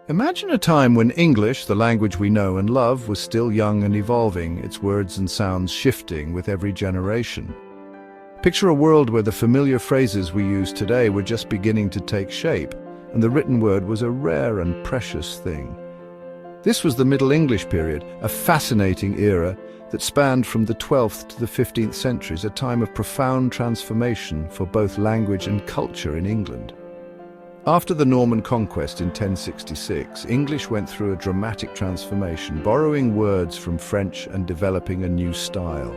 Imagine a time when English, the language we know and love, was still young and evolving, its words and sounds shifting with every generation. Picture a world where the familiar phrases we use today were just beginning to take shape, and the written word was a rare and precious thing. This was the Middle English period, a fascinating era that spanned from the 12th to the 15th centuries, a time of profound transformation for both language and culture in England. After the Norman conquest in 1066, English went through a dramatic transformation, borrowing words from French and developing a new style.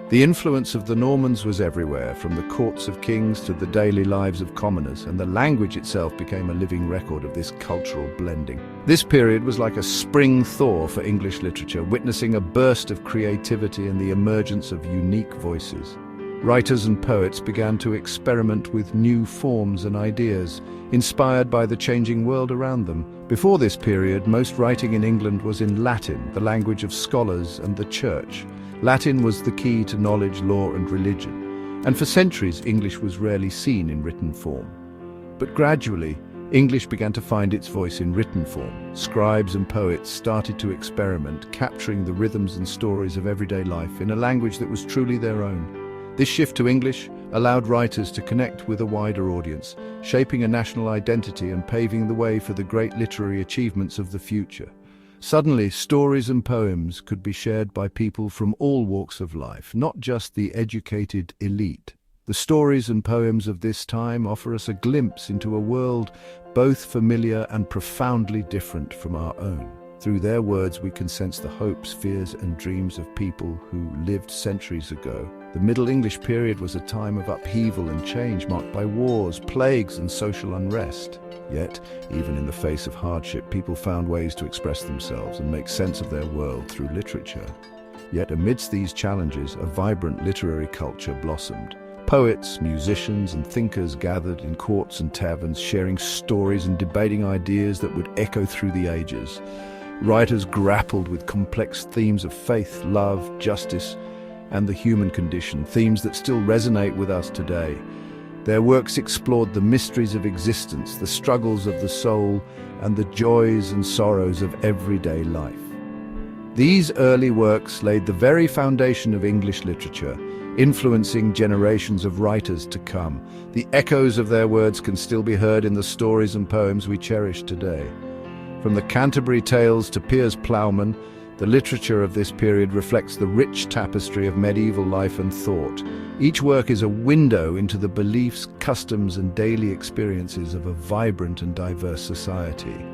The influence of the Normans was everywhere, from the courts of kings to the daily lives of commoners, and the language itself became a living record of this cultural blending. This period was like a spring thaw for English literature, witnessing a burst of creativity and the emergence of unique voices. Writers and poets began to experiment with new forms and ideas, inspired by the changing world around them. Before this period, most writing in England was in Latin, the language of scholars and the church. Latin was the key to knowledge, law, and religion, and for centuries English was rarely seen in written form. But gradually, English began to find its voice in written form. Scribes and poets started to experiment, capturing the rhythms and stories of everyday life in a language that was truly their own. This shift to English allowed writers to connect with a wider audience, shaping a national identity and paving the way for the great literary achievements of the future. Suddenly, stories and poems could be shared by people from all walks of life, not just the educated elite. The stories and poems of this time offer us a glimpse into a world both familiar and profoundly different from our own. Through their words, we can sense the hopes, fears, and dreams of people who lived centuries ago. The Middle English period was a time of upheaval and change, marked by wars, plagues, and social unrest. Yet, even in the face of hardship, people found ways to express themselves and make sense of their world through literature. Yet amidst these challenges, a vibrant literary culture blossomed. Poets, musicians, and thinkers gathered in courts and taverns, sharing stories and debating ideas that would echo through the ages. Writers grappled with complex themes of faith, love, justice, and the human condition, themes that still resonate with us today. Their works explored the mysteries of existence, the struggles of the soul, and the joys and sorrows of everyday life. These early works laid the very foundation of English literature, influencing generations of writers to come. The echoes of their words can still be heard in the stories and poems we cherish today. From the Canterbury Tales to Piers Plowman, the literature of this period reflects the rich tapestry of medieval life and thought. Each work is a window into the beliefs, customs, and daily experiences of a vibrant and diverse society.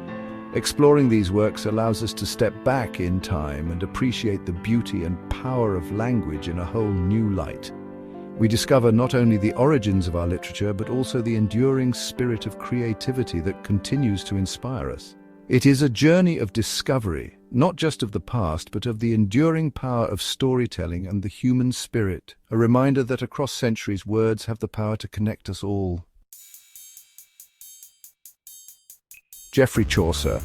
Exploring these works allows us to step back in time and appreciate the beauty and power of language in a whole new light. We discover not only the origins of our literature, but also the enduring spirit of creativity that continues to inspire us. It is a journey of discovery, not just of the past, but of the enduring power of storytelling and the human spirit, a reminder that across centuries words have the power to connect us all. Geoffrey Chaucer,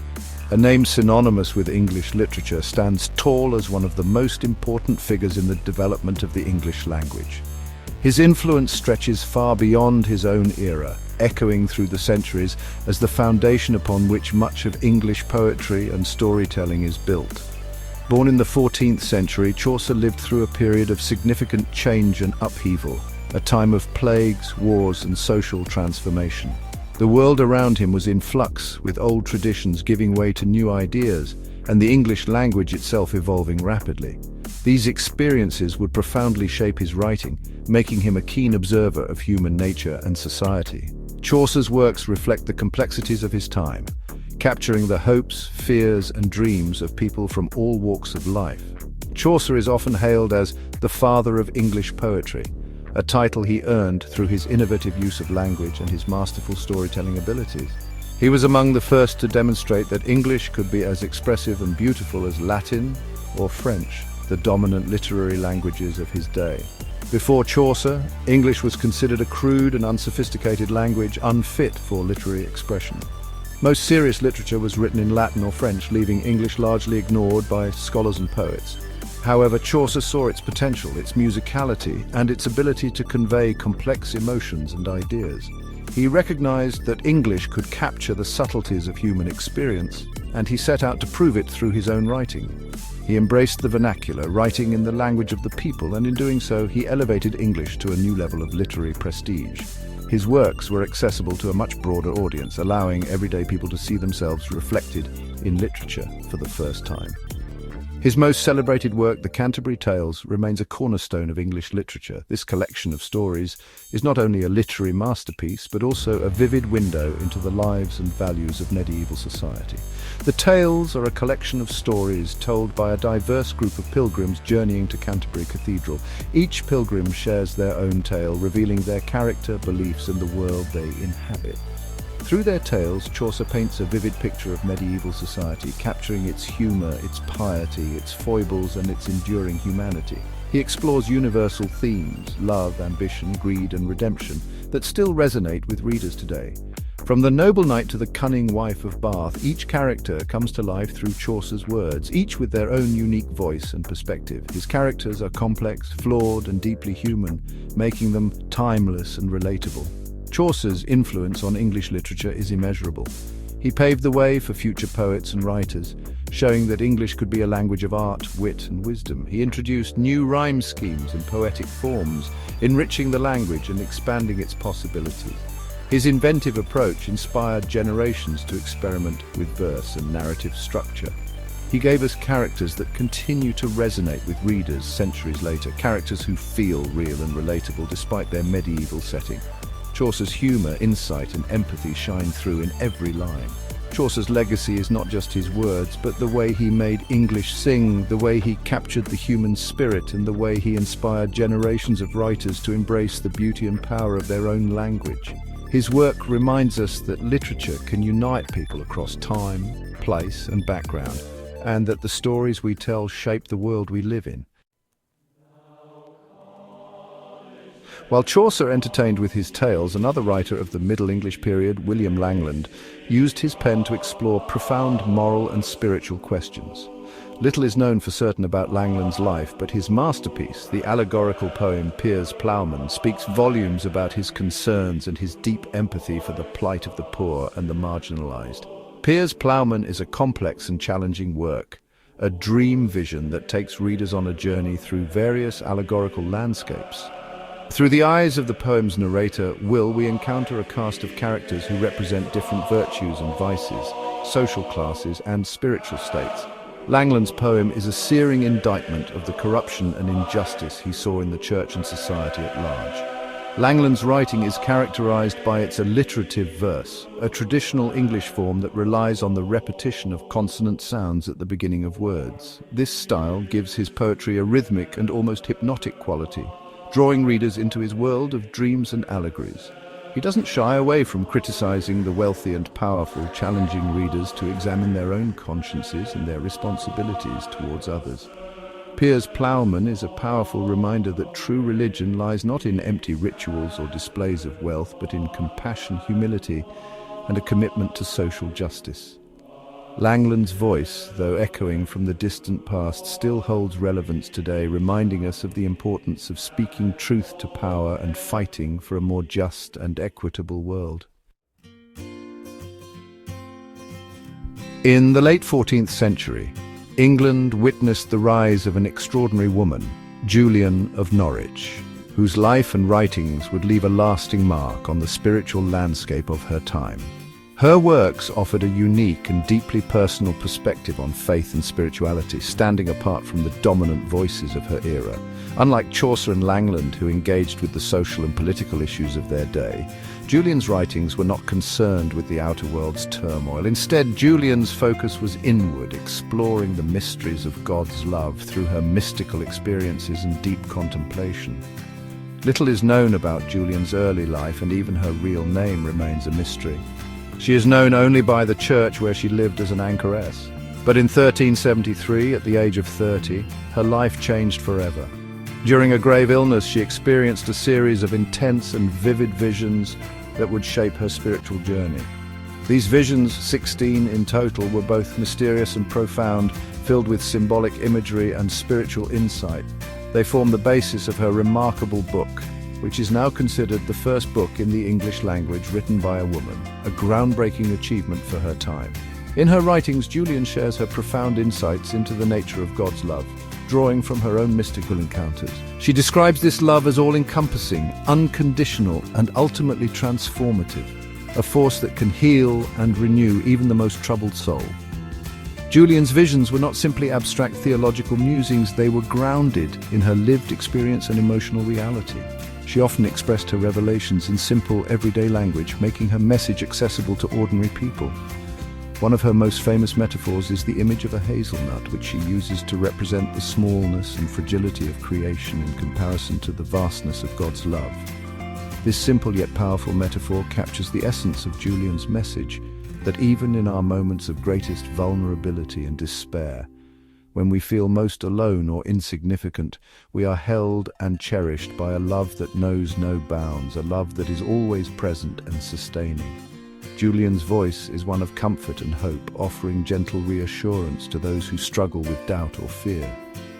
a name synonymous with English literature, stands tall as one of the most important figures in the development of the English language. His influence stretches far beyond his own era, echoing through the centuries as the foundation upon which much of English poetry and storytelling is built. Born in the 14th century, Chaucer lived through a period of significant change and upheaval, a time of plagues, wars, and social transformation. The world around him was in flux, with old traditions giving way to new ideas, and the English language itself evolving rapidly. These experiences would profoundly shape his writing, making him a keen observer of human nature and society. Chaucer's works reflect the complexities of his time, capturing the hopes, fears, and dreams of people from all walks of life. Chaucer is often hailed as the father of English poetry, a title he earned through his innovative use of language and his masterful storytelling abilities. He was among the first to demonstrate that English could be as expressive and beautiful as Latin or French, the dominant literary languages of his day. Before Chaucer, English was considered a crude and unsophisticated language unfit for literary expression. Most serious literature was written in Latin or French, leaving English largely ignored by scholars and poets. However, Chaucer saw its potential, its musicality, and its ability to convey complex emotions and ideas. He recognized that English could capture the subtleties of human experience, and he set out to prove it through his own writing. He embraced the vernacular, writing in the language of the people, and in doing so, he elevated English to a new level of literary prestige. His works were accessible to a much broader audience, allowing everyday people to see themselves reflected in literature for the first time. His most celebrated work, The Canterbury Tales, remains a cornerstone of English literature. This collection of stories is not only a literary masterpiece, but also a vivid window into the lives and values of medieval society. The Tales are a collection of stories told by a diverse group of pilgrims journeying to Canterbury Cathedral. Each pilgrim shares their own tale, revealing their character, beliefs, and the world they inhabit. Through their tales, Chaucer paints a vivid picture of medieval society, capturing its humour, its piety, its foibles, and its enduring humanity. He explores universal themes, love, ambition, greed, and redemption, that still resonate with readers today. From the noble knight to the cunning wife of Bath, each character comes to life through Chaucer's words, each with their own unique voice and perspective. His characters are complex, flawed, and deeply human, making them timeless and relatable. Chaucer's influence on English literature is immeasurable. He paved the way for future poets and writers, showing that English could be a language of art, wit, and wisdom. He introduced new rhyme schemes and poetic forms, enriching the language and expanding its possibilities. His inventive approach inspired generations to experiment with verse and narrative structure. He gave us characters that continue to resonate with readers centuries later, characters who feel real and relatable despite their medieval setting. Chaucer's humour, insight, and empathy shine through in every line. Chaucer's legacy is not just his words, but the way he made English sing, the way he captured the human spirit, and the way he inspired generations of writers to embrace the beauty and power of their own language. His work reminds us that literature can unite people across time, place, and background, and that the stories we tell shape the world we live in. While Chaucer entertained with his tales, another writer of the Middle English period, William Langland, used his pen to explore profound moral and spiritual questions. Little is known for certain about Langland's life, but his masterpiece, the allegorical poem Piers Plowman, speaks volumes about his concerns and his deep empathy for the plight of the poor and the marginalized. Piers Plowman is a complex and challenging work, a dream vision that takes readers on a journey through various allegorical landscapes. Through the eyes of the poem's narrator, Will, we encounter a cast of characters who represent different virtues and vices, social classes, and spiritual states. Langland's poem is a searing indictment of the corruption and injustice he saw in the church and society at large. Langland's writing is characterized by its alliterative verse, a traditional English form that relies on the repetition of consonant sounds at the beginning of words. This style gives his poetry a rhythmic and almost hypnotic quality, drawing readers into his world of dreams and allegories. He doesn't shy away from criticizing the wealthy and powerful, challenging readers to examine their own consciences and their responsibilities towards others. Piers Plowman is a powerful reminder that true religion lies not in empty rituals or displays of wealth, but in compassion, humility, and a commitment to social justice. Langland's voice, though echoing from the distant past, still holds relevance today, reminding us of the importance of speaking truth to power and fighting for a more just and equitable world. In the late 14th century, England witnessed the rise of an extraordinary woman, Julian of Norwich, whose life and writings would leave a lasting mark on the spiritual landscape of her time. Her works offered a unique and deeply personal perspective on faith and spirituality, standing apart from the dominant voices of her era. Unlike Chaucer and Langland, who engaged with the social and political issues of their day, Julian's writings were not concerned with the outer world's turmoil. Instead, Julian's focus was inward, exploring the mysteries of God's love through her mystical experiences and deep contemplation. Little is known about Julian's early life, and even her real name remains a mystery. She is known only by the church where she lived as an anchoress. But in 1373, at the age of 30, her life changed forever. During a grave illness, she experienced a series of intense and vivid visions that would shape her spiritual journey. These visions, 16 in total, were both mysterious and profound, filled with symbolic imagery and spiritual insight. They form the basis of her remarkable book, which is now considered the first book in the English language written by a woman, a groundbreaking achievement for her time. In her writings, Julian shares her profound insights into the nature of God's love, drawing from her own mystical encounters. She describes this love as all-encompassing, unconditional, and ultimately transformative, a force that can heal and renew even the most troubled soul. Julian's visions were not simply abstract theological musings, they were grounded in her lived experience and emotional reality. She often expressed her revelations in simple, everyday language, making her message accessible to ordinary people. One of her most famous metaphors is the image of a hazelnut, which she uses to represent the smallness and fragility of creation in comparison to the vastness of God's love. This simple yet powerful metaphor captures the essence of Julian's message, that even in our moments of greatest vulnerability and despair, when we feel most alone or insignificant, we are held and cherished by a love that knows no bounds, a love that is always present and sustaining. Julian's voice is one of comfort and hope, offering gentle reassurance to those who struggle with doubt or fear.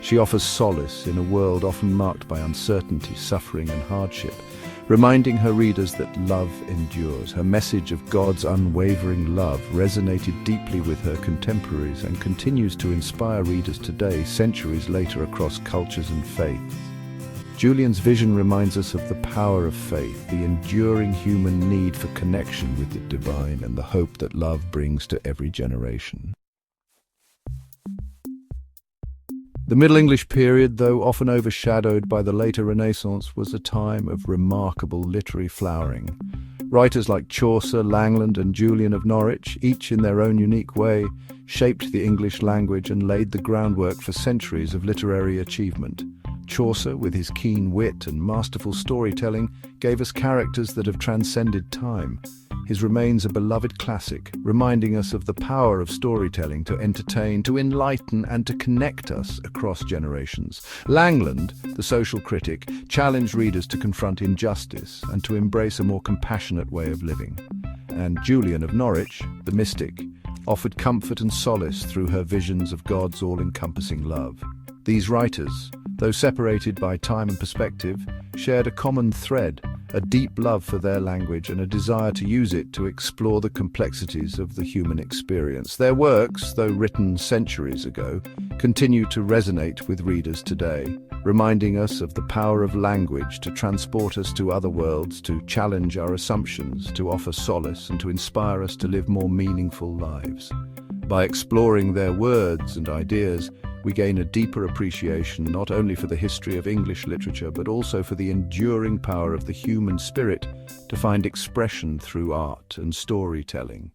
She offers solace in a world often marked by uncertainty, suffering, and hardship, reminding her readers that love endures. Her message of God's unwavering love resonated deeply with her contemporaries and continues to inspire readers today, centuries later, across cultures and faiths. Julian's vision reminds us of the power of faith, the enduring human need for connection with the divine, and the hope that love brings to every generation. The Middle English period, though often overshadowed by the later Renaissance, was a time of remarkable literary flowering. Writers like Chaucer, Langland, and Julian of Norwich, each in their own unique way, shaped the English language and laid the groundwork for centuries of literary achievement. Chaucer, with his keen wit and masterful storytelling, gave us characters that have transcended time. His remains a beloved classic, reminding us of the power of storytelling to entertain, to enlighten, and to connect us across generations. Langland, the social critic, challenged readers to confront injustice and to embrace a more compassionate way of living. And Julian of Norwich, the mystic, offered comfort and solace through her visions of God's all-encompassing love. These writers, though separated by time and perspective, shared a common thread, a deep love for their language and a desire to use it to explore the complexities of the human experience. Their works, though written centuries ago, continue to resonate with readers today, reminding us of the power of language to transport us to other worlds, to challenge our assumptions, to offer solace, and to inspire us to live more meaningful lives. By exploring their words and ideas, we gain a deeper appreciation not only for the history of English literature, but also for the enduring power of the human spirit to find expression through art and storytelling.